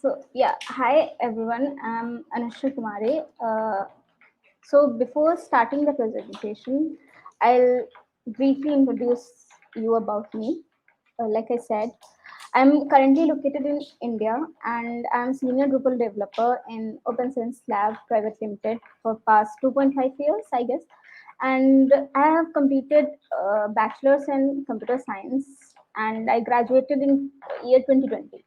So yeah, hi everyone. I'm Anushka Kumari. So before starting the presentation, I'll briefly introduce you about me. Like I said, I'm currently located in India and I'm senior Drupal developer in Open Science Lab Private Limited for past 2.5 years, I guess. And I have completed bachelor's in computer science and I graduated in year 2020,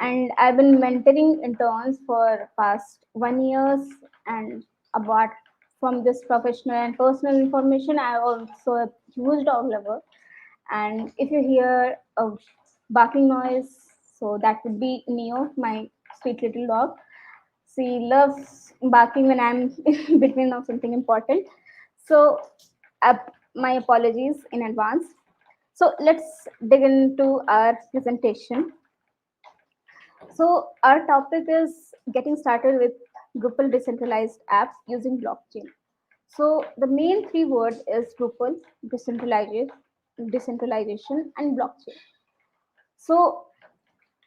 and I've been mentoring interns for past 1 years. And apart from this professional and personal information, I also a huge dog lover. And if you hear a barking noise, so that would be Neo, my sweet little dog. She loves barking when I'm in between of something important. So my apologies in advance. So let's dig into our presentation. So our topic is getting started with Drupal decentralized apps using blockchain. So the main three words is Drupal, decentralization, and blockchain. So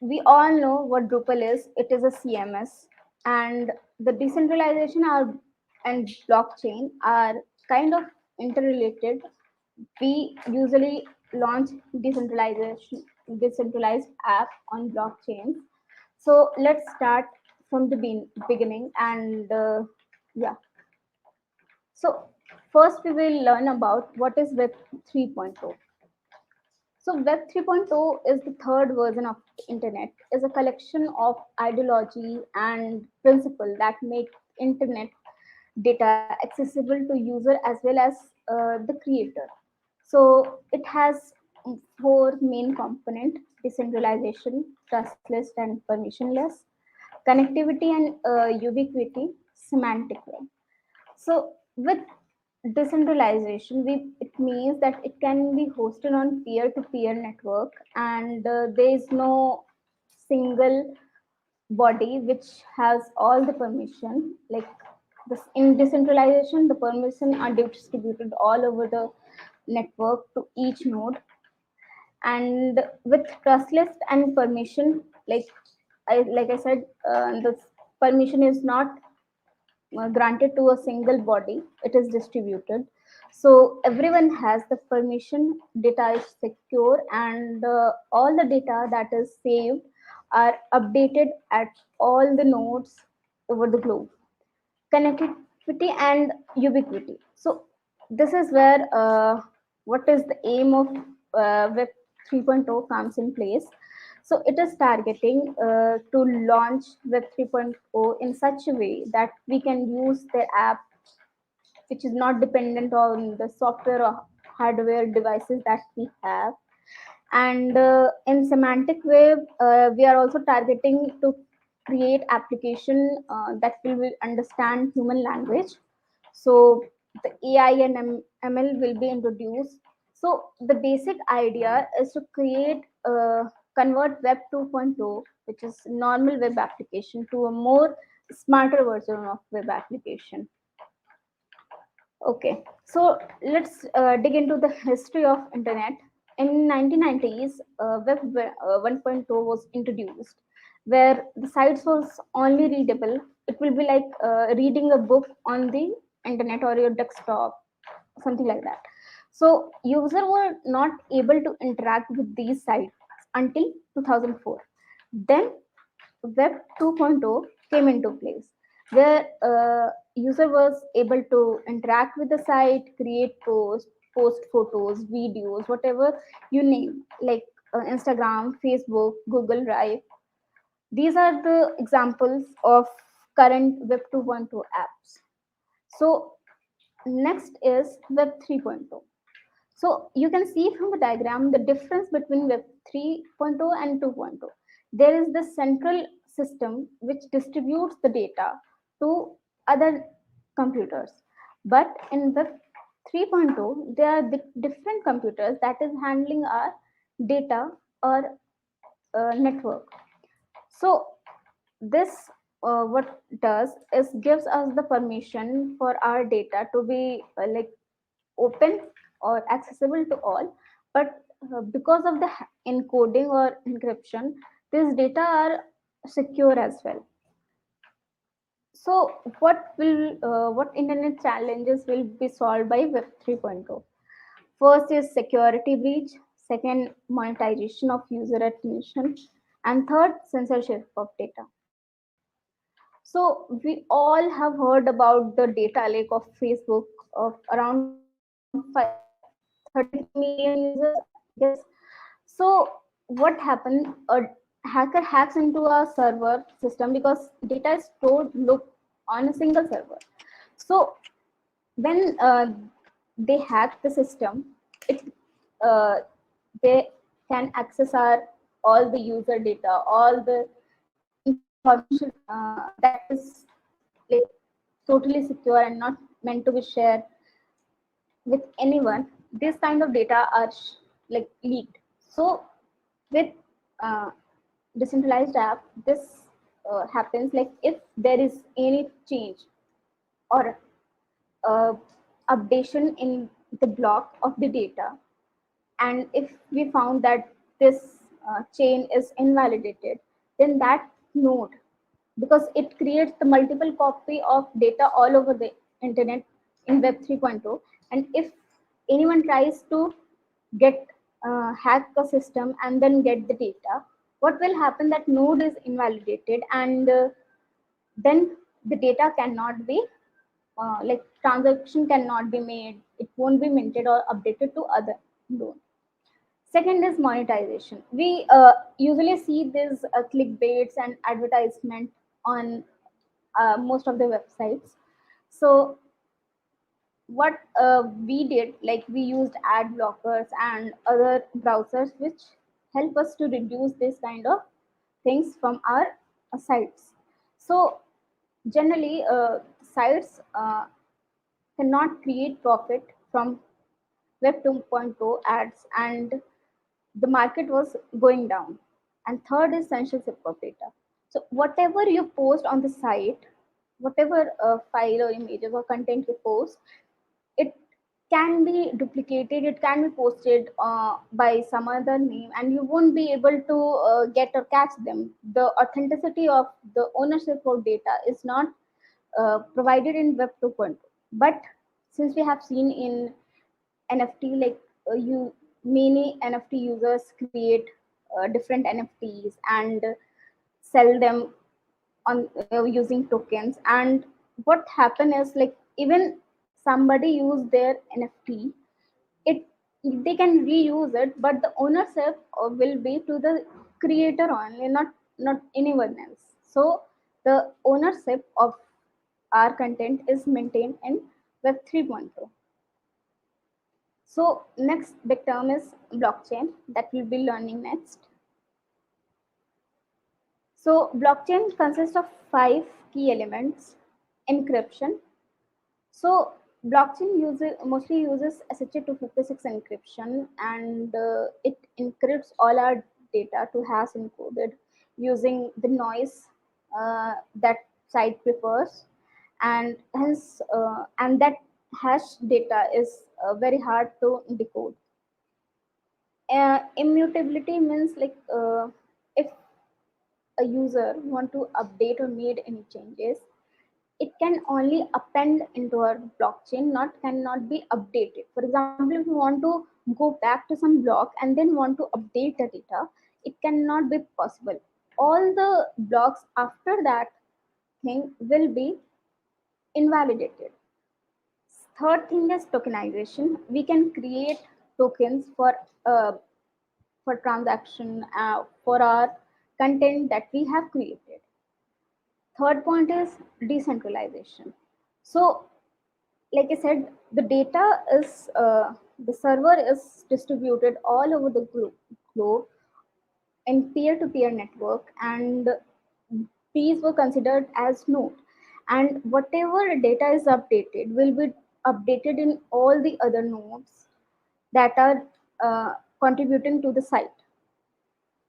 we all know what Drupal is. It is a CMS, and the decentralization are and blockchain are kind of interrelated. We usually launch decentralized app on blockchains. So let's start from the beginning. And yeah, so first we will learn about what is Web 3.0. So Web 3.0 is the third version of the internet, is a collection of ideology and principle that make internet data accessible to user as well as the creator. So it has four main component: decentralization, trustless and permissionless, connectivity and ubiquity, semantic web. So with decentralization, it means that it can be hosted on peer-to-peer network, and there is no single body which has all the permission. Like this, in decentralization, the permission are distributed all over the network to each node. And with trustless and permission, like I said, the permission is not granted to a single body, it is distributed. So everyone has the permission, data is secure, and all the data that is saved are updated at all the nodes over the globe. Connectivity and ubiquity. So this is where what is the aim of Web 3.0 comes in place. So it is targeting to launch Web 3.0 in such a way that we can use the app which is not dependent on the software or hardware devices that we have. And in semantic web, we are also targeting to create application that will understand human language. So the AI and ML will be introduced. So the basic idea is to create convert Web 2.0, which is normal web application, to a more smarter version of web application. Okay, so let's dig into the history of internet. In 1990s, Web 1.0 was introduced, where the sites was only readable. It will be like reading a book on the internet or your desktop, something like that. So user were not able to interact with these sites until 2004. Then Web 2.0 came into place, where user was able to interact with the site, create posts, post photos, videos, whatever you name, like Instagram, Facebook, Google Drive. These are the examples of current Web 2.0 apps. So next is Web 3.0. So you can see from the diagram the difference between Web 3.0 and 2.0. There is the central system which distributes the data to other computers. But in Web 3.0, there are different computers that is handling our data or network. So this what does is gives us the permission for our data to be like open or accessible to all. But because of the encoding or encryption, these data are secure as well. So, what internet challenges will be solved by Web 3.0? First is security breach, second monetization of user attention, and third censorship of data. So we all have heard about the data lake of Facebook of around 33 million users, I guess. So what happened? A hacker hacks into a server system because data is stored look on a single server. So when they hack the system, it uh, they can access our all the user data, all the information that is like totally secure and not meant to be shared with anyone. This kind of data are like leaked. So with uh, decentralized app, this happens like if there is any change or uh, updation in the block of the data, and if we found that this chain is invalidated, then that node, because it creates the multiple copy of data all over the internet in web 3.0, and if anyone tries to get hack the system and then get the data, what will happen, that node is invalidated, and then the data cannot be like transaction cannot be made, it won't be minted or updated to other node. Second is monetization. We usually see these clickbaits and advertisement on most of the websites. So what we did, like we used ad blockers and other browsers which help us to reduce this kind of things from our sites. So generally, sites cannot create profit from Web 2.0 ads, and the market was going down. And third is censorship of data. So whatever you post on the site, whatever file or images or content you post, it can be duplicated, it can be posted by some other name, and you won't be able to get or catch them. The authenticity of the ownership of data is not provided in Web 2.0. But since we have seen in NFT, like you many NFT users create different NFTs and sell them on using tokens. And what happen is like even somebody use their NFT, it they can reuse it, but the ownership will be to the creator only, not anyone else. So the ownership of our content is maintained in Web 3.0. So next big term is blockchain that we'll be learning next. So blockchain consists of five key elements. Encryption. So blockchain mostly uses SHA-256 encryption, and it encrypts all our data to hash encoded using the noise that site prefers, and hence and that hash data is very hard to decode. Immutability means like if a user want to update or made any changes, it can only append into our blockchain, not cannot be updated. For example, if you want to go back to some block and then want to update the data, it cannot be possible. All the blocks after that thing will be invalidated. Third thing is tokenization. We can create tokens uh, for transaction for our content that we have created. Third point is decentralization. So like I said, the data is the server is distributed all over the globe in peer-to-peer network, and these were considered as node. And whatever data is updated will be updated in all the other nodes that are contributing to the site.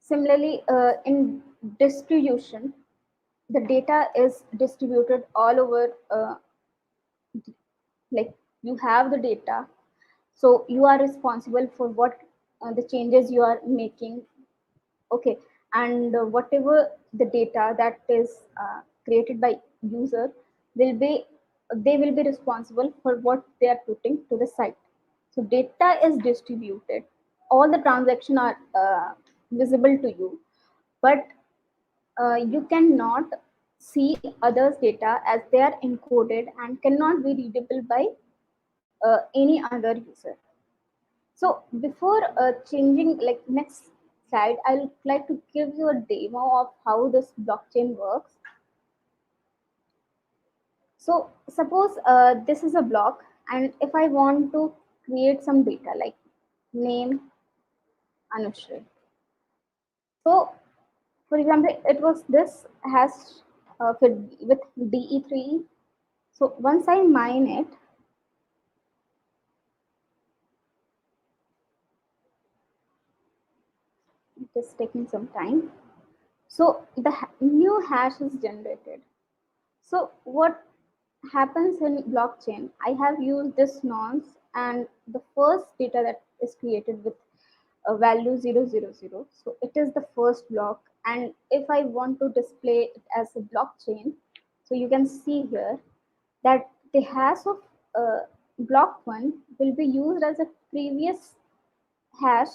Similarly, in distribution, the data is distributed all over. Like you have the data, so you are responsible for what the changes you are making. Okay, and whatever the data that is created by user will be, they will be responsible for what they are putting to the site. So data is distributed. All the transactions are visible to you, but you cannot see others' data as they are encoded and cannot be readable by any other user. So before changing, like next slide, I would like to give you a demo of how this blockchain works. So suppose this is a block, and if I want to create some data like name Anushri. So for example, it was this hash with DE3. So once I mine it, it is taking some time. So the new hash is generated. So what happens in blockchain? I have used this nonce, and the first data that is created with a value 000. So it is the first block. And if I want to display it as a blockchain, so you can see here that the hash of block 1 will be used as a previous hash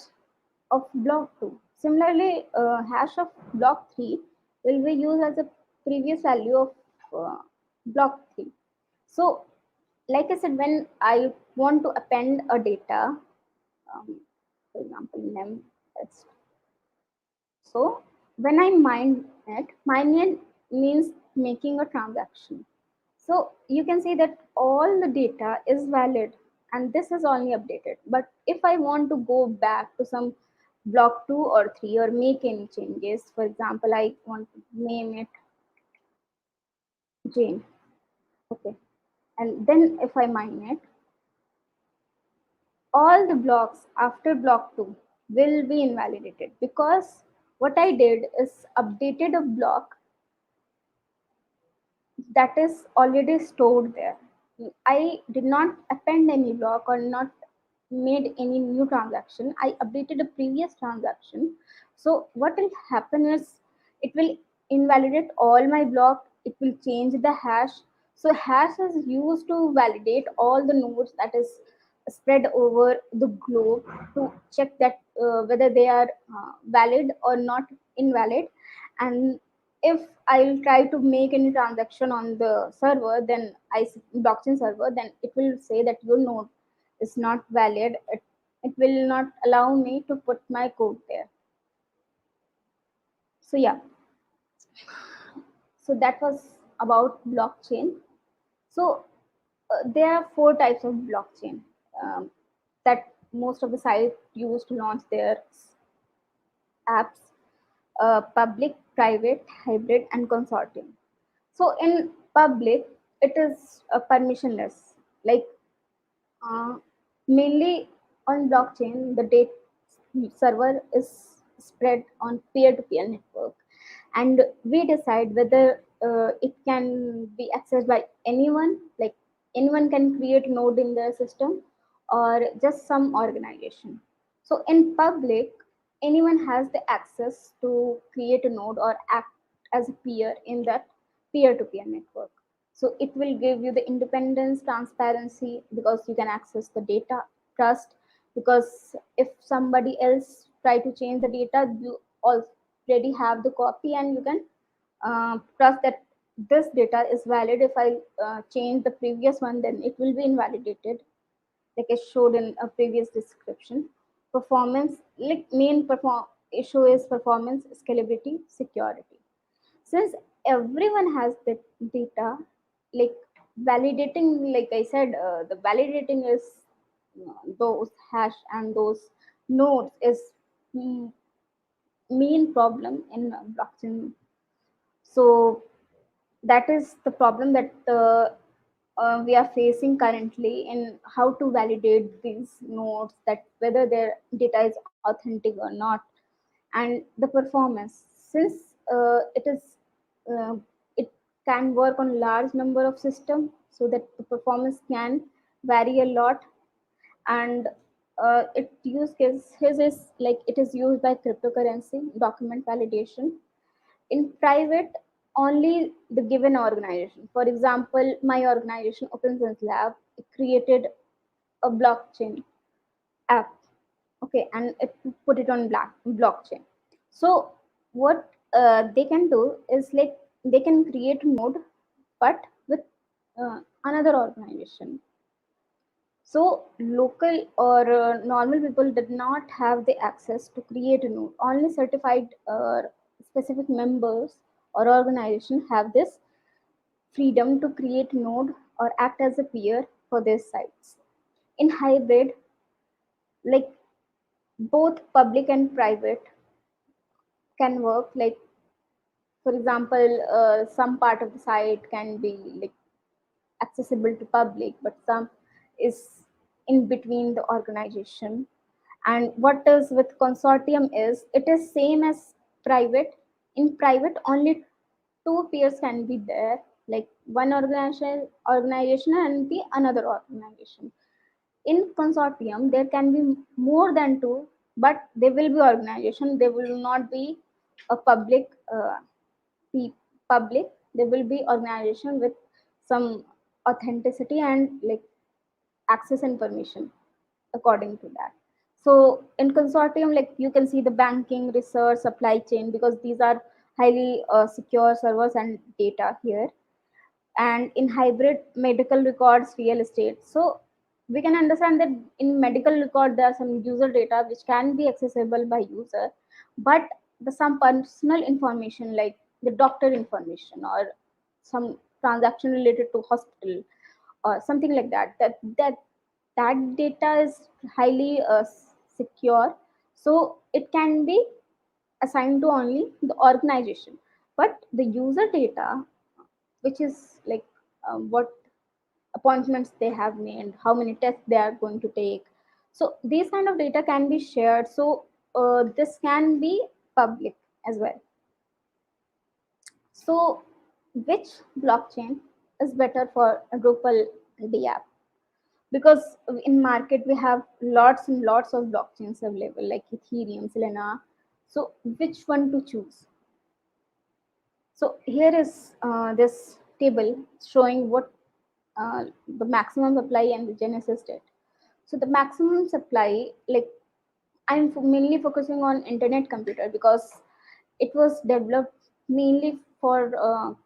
of block 2. Similarly, hash of block 3 will be used as a previous value of block 3. So, like I said, when I want to append a data, for example, name, it's, so when I mine it means making a transaction. So you can see that all the data is valid and this is only updated. But if I want to go back to some block 2 or 3 or make any changes, for example, I want to name it Jane. Okay. And then if I mine it, all the blocks after block 2 will be invalidated because what I did is updated a block that is already stored there. I did not append any block or not made any new transaction. I updated a previous transaction. So what will happen is it will invalidate all my block. It will change the hash. So hash is used to validate all the nodes that is spread over the globe to check that whether they are valid or not invalid. And if I'll try to make any transaction on the server, then blockchain server, then it will say that your node is not valid. It will not allow me to put my code there. So yeah, so that was about blockchain. So there are four types of blockchain that most of the sites use to launch their apps: public, private, hybrid, and consortium. So in public, it is permissionless. Like uh, mainly on blockchain, the data server is spread on peer-to-peer network, and we decide whether it can be accessed by anyone. Like anyone can create a node in their system, or just some organization. So in public, anyone has the access to create a node or act as a peer in that peer-to-peer network. So it will give you the independence, transparency, because you can access the data, trust, because if somebody else try to change the data, you already have the copy and you can trust that this data is valid. If I change the previous one, then it will be invalidated, like I showed in a previous description. Performance, like main perform issue is performance, scalability, security. Since everyone has the data, like validating, like I said, the validating is those hash and those nodes is mm, main problem in blockchain. So that is the problem that we are facing currently in how to validate these nodes, that whether their data is authentic or not. And the performance, since it is it can work on large number of systems, so that the performance can vary a lot. And it use case his is like it is used by cryptocurrency, document validation, In private, only the given organization. For example, my organization, Open Sense Lab, created a blockchain app, okay, and it put it on blockchain. So what they can do is like they can create a node, but with another organization. So local or normal people did not have the access to create a node. Only certified specific members or organization have this freedom to create a node or act as a peer for their sites. In hybrid, like both public and private can work. Like for example, some part of the site can be like accessible to public, but some is in between the organization. And what is with consortium is it is same as private. In private, only two peers can be there, like one organization and the another organization. In consortium, there can be more than two, but they will be organization. They will not be a pe- public. They will be organization with some authenticity and like access information according to that. So in consortium, like you can see the banking, research, supply chain, because these are highly secure servers and data here. And in hybrid, medical records, real estate. So we can understand that in medical record there are some user data which can be accessible by user, but the some personal information like the doctor information or some transaction related to hospital or something like that data is highly secure, so it can be assigned to only the organization. But the user data, which is like what appointments they have made, how many tests they are going to take, so these kind of data can be shared. So this can be public as well. So which blockchain is better for a Drupal D app? Because in market we have lots and lots of blockchains available like Ethereum, Selena. So which one to choose? So here is this table showing what the maximum supply and the genesis date. So the maximum supply, like I'm mainly focusing on internet computer because it was developed mainly for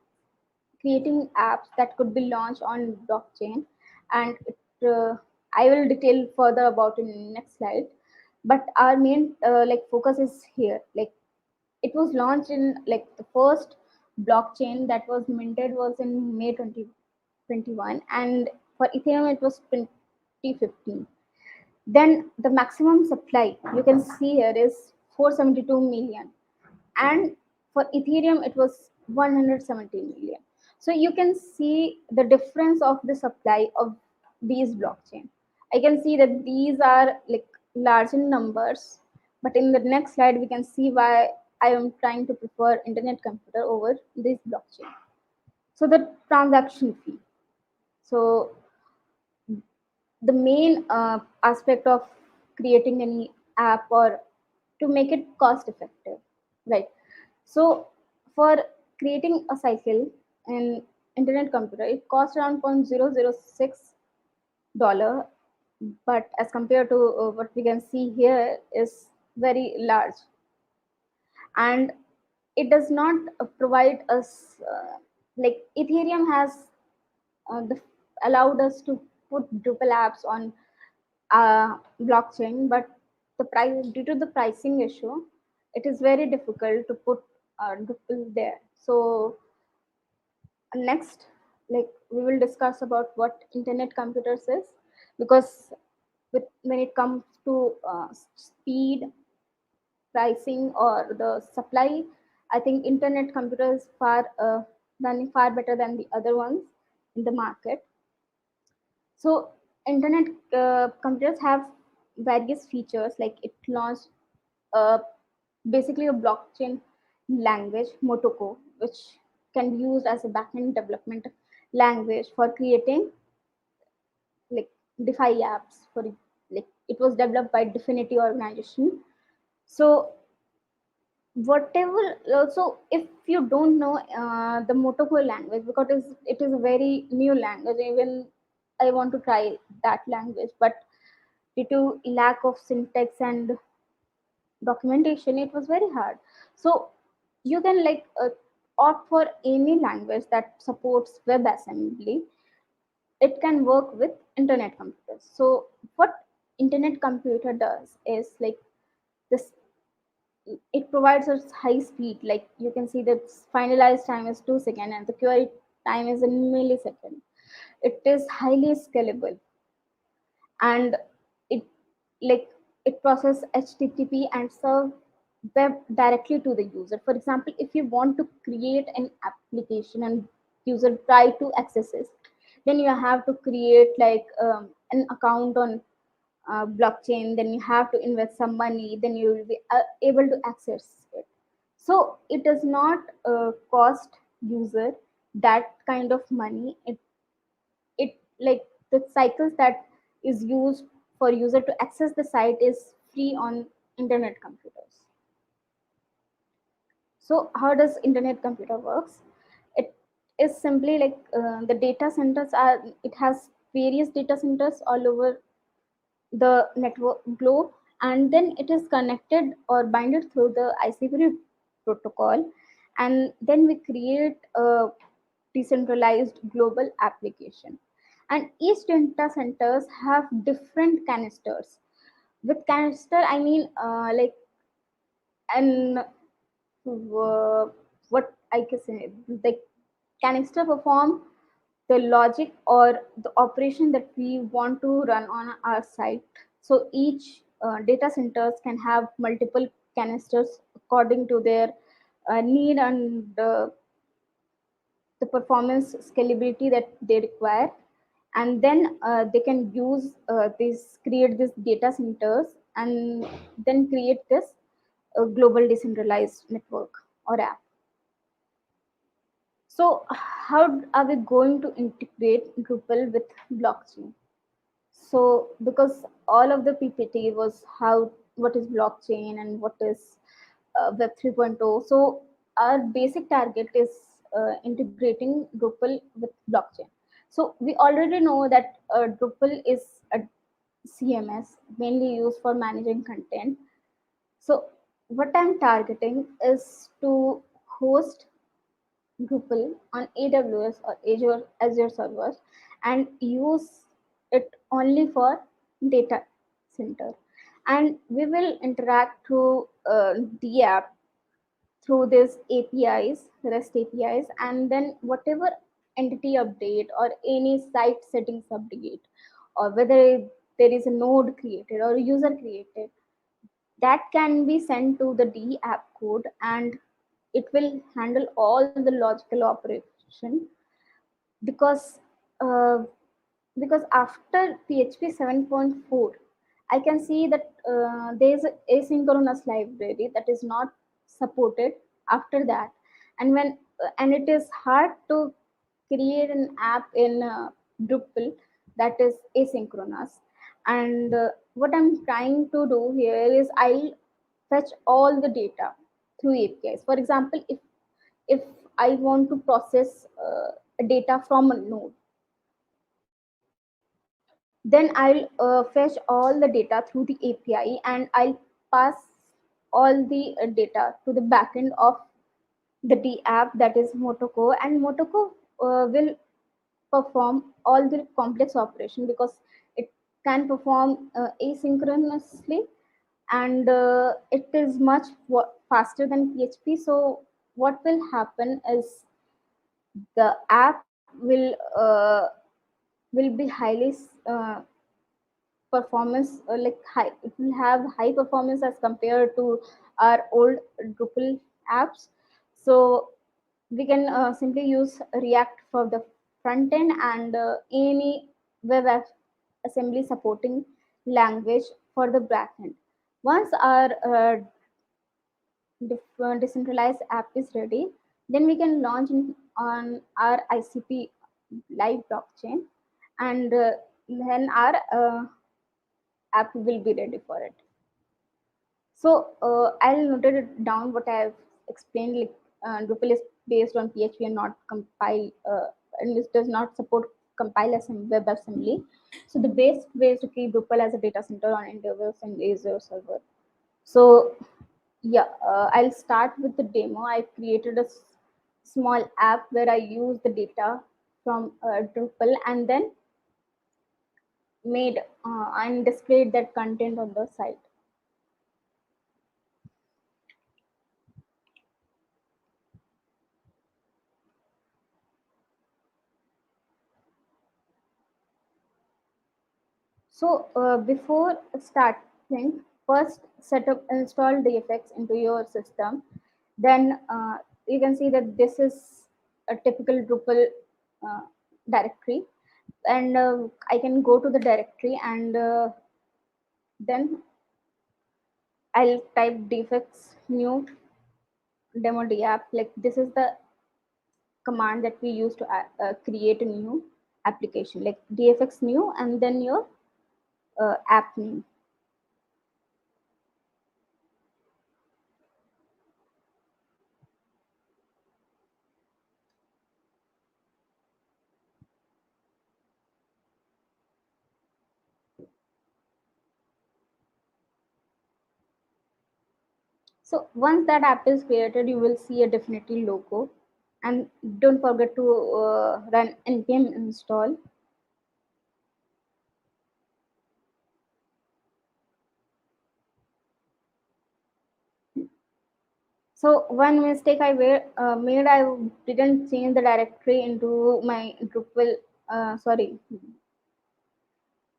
creating apps that could be launched on blockchain, and I will detail further about in next slide. But our main like focus is here. Like it was launched in like the first blockchain that was minted was in May 2021, and for Ethereum it was 2015. Then the maximum supply you can see here is 472 million, and for Ethereum it was 117 million. So you can see the difference of the supply of these blockchain. I can see that these are like large in numbers, but in the next slide we can see why I am trying to prefer internet computer over this blockchain. So the transaction fee. So the main aspect of creating any app or to make it cost effective, right? So for creating a cycle in internet computer, it costs around 0.006 dollar, but as compared to what we can see here is very large, and it does not provide us like Ethereum has the, allowed us to put Drupal apps on blockchain, but the price due to the pricing issue, it is very difficult to put Drupal there. So next, like we will discuss about what internet computers is, because when it comes to speed, pricing, or the supply, I think internet computers running far better than the other ones in the market. So internet computers have various features, like it launched uh, basically a blockchain language, Motoko, which can be used as a backend development language for creating like DeFi apps. For like it was developed by Definity organization. So whatever. So if you don't know the Motoko language, because it is a very new language, even I want to try that language, but due to lack of syntax and documentation, it was very hard. So you can like opt for any language that supports WebAssembly. It can work with internet computers. So what internet computer does is like this, it provides us high speed. Like you can see that finalized time is 2 seconds and the query time is a millisecond. It is highly scalable, and it like it process HTTP and serve web directly to the user. For example, if you want to create an application and user try to access it, then you have to create like an account on blockchain, then you have to invest some money, then you will be able to access it. So it does not cost user that kind of money. It like the cycles that is used for user to access the site is free on internet computers. So how does internet computer works? It is simply like the data centers are, it has various data centers all over the network globe, and then it is connected or binded through the ICP protocol, and then we create a decentralized global application. And each data centers have different canisters. With canister I mean like an what I can say, the canister perform the logic or the operation that we want to run on our site. So each data centers can have multiple canisters according to their need and the performance scalability that they require. And then they can use this create this data centers and then create this global decentralized network or app. So how are we going to integrate Drupal with blockchain? So because all of the PPT was how, what is blockchain and what is Web 3.0. So our basic target is integrating Drupal with blockchain. So we already know that Drupal is a CMS mainly used for managing content. So what I'm targeting is to host Drupal on AWS or Azure servers and use it only for data center. And we will interact through the app through these APIs, REST APIs, and then whatever entity update or any site settings update, or whether there is a node created or a user created, that can be sent to the D app code, and it will handle all the logical operation. Because uh, because after PHP 7.4, I can see that there is a asynchronous library that is not supported after that. And when and it is hard to create an app in Drupal that is asynchronous. And what I'm trying to do here is I'll fetch all the data through APIs. For example, if I want to process data from a node, then I'll fetch all the data through the API and I'll pass all the data to the backend of the D app, that is Motoko, and Motoko will perform all the complex operation because it can perform asynchronously, and it is much faster than PHP. So what will happen is the app will be highly performance like high, it will have high performance as compared to our old Drupal apps. So we can simply use React for the front end and any assembly supporting language for the back end. Once our decentralized app is ready, then we can launch on our ICP live blockchain, and then our app will be ready for it. So I'll note it down what I've explained. Like Drupal is based on PHP and not compile, and this does not support compile web assembly. So the best way is to keep Drupal as a data center on AWS and Azure server. So yeah, I'll start with the demo. I created a small app where I use the data from Drupal and then made and displayed that content on the site. So before starting, first set up install DFX into your system. Then you can see that this is a typical Drupal uh, directory, and I can go to the directory and then I'll type DFX new demo app. Like this is the command that we use to create a new application, like DFX new and then your app name. So once that app is created, you will see a definitely logo, and don't forget to run npm install. So one mistake made, I didn't change the directory into my Drupal, sorry,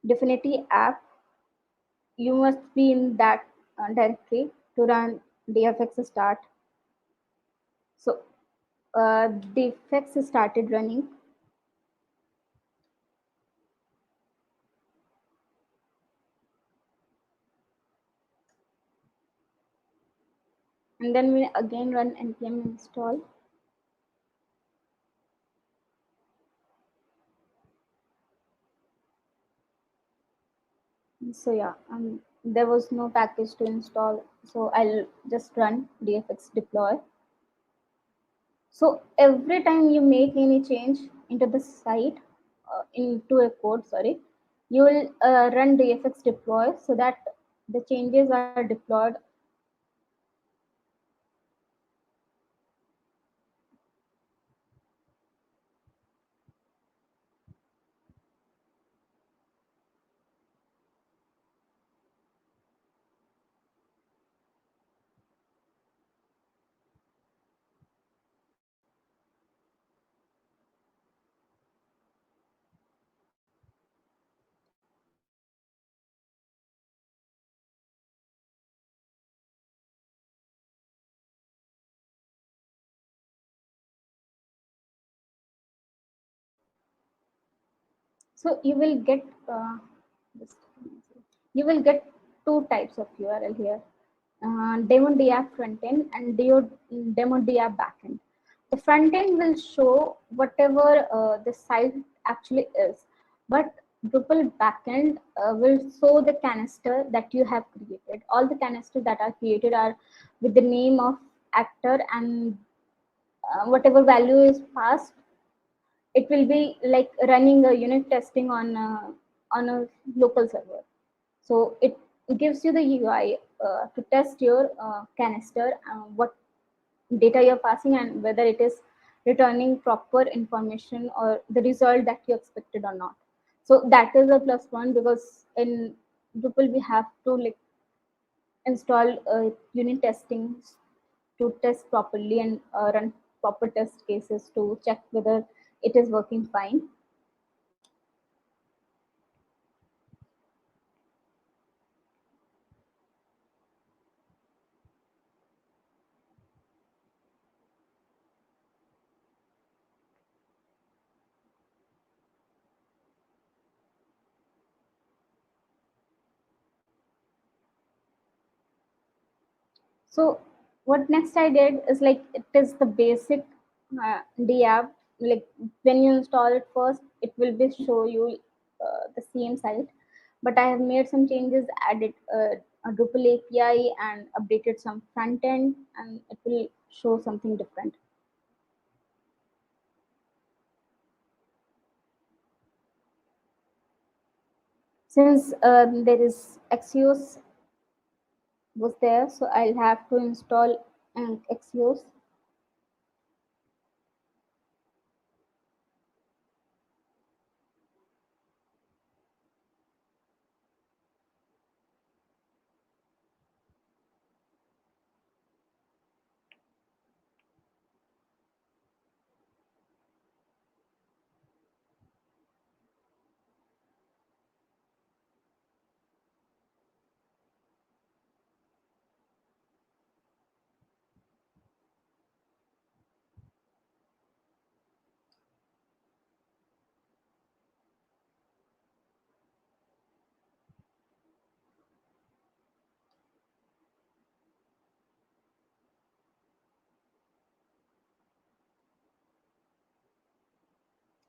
Definity app. You must be in that directory to run dfx start. So dfx started running, and then we again run npm install. So yeah, there was no package to install, so I'll just run dfx deploy. So every time you make any change into the site, into a code, sorry, you will run dfx deploy so that the changes are deployed. So just, you will get two types of URL here: demo DApp frontend and demo DApp backend. The frontend will show whatever the site actually is, but Drupal backend will show the canister that you have created. All the canisters that are created are with the name of actor, and whatever value is passed, it will be like running a unit testing on a local server. So it gives you the UI to test your canister, what data you're passing, and whether it is returning proper information or the result that you expected or not. So that is a plus one, because in Drupal we have to like install unit testing to test properly and run proper test cases to check whether it is working fine. So what next I did is like it is the basic D app. Like when you install it first, it will be show you the same site. But I have made some changes, added a Drupal API and updated some front end, and it will show something different. Since there is Axios was there, so I'll have to install Axios.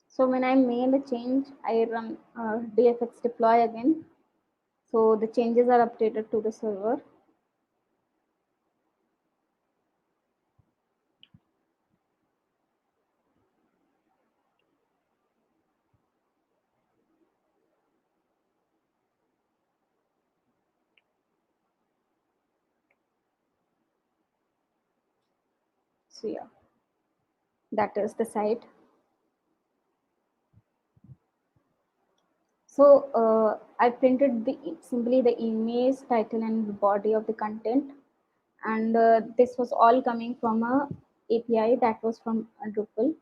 So when I made a change, I run dfx deploy again. So the changes are updated to the server. So yeah, that is the site. So I printed simply the image, title, and the body of the content, and this was all coming from a API that was from Drupal.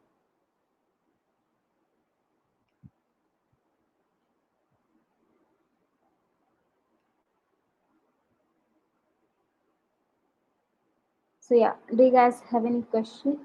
So yeah, do you guys have any question?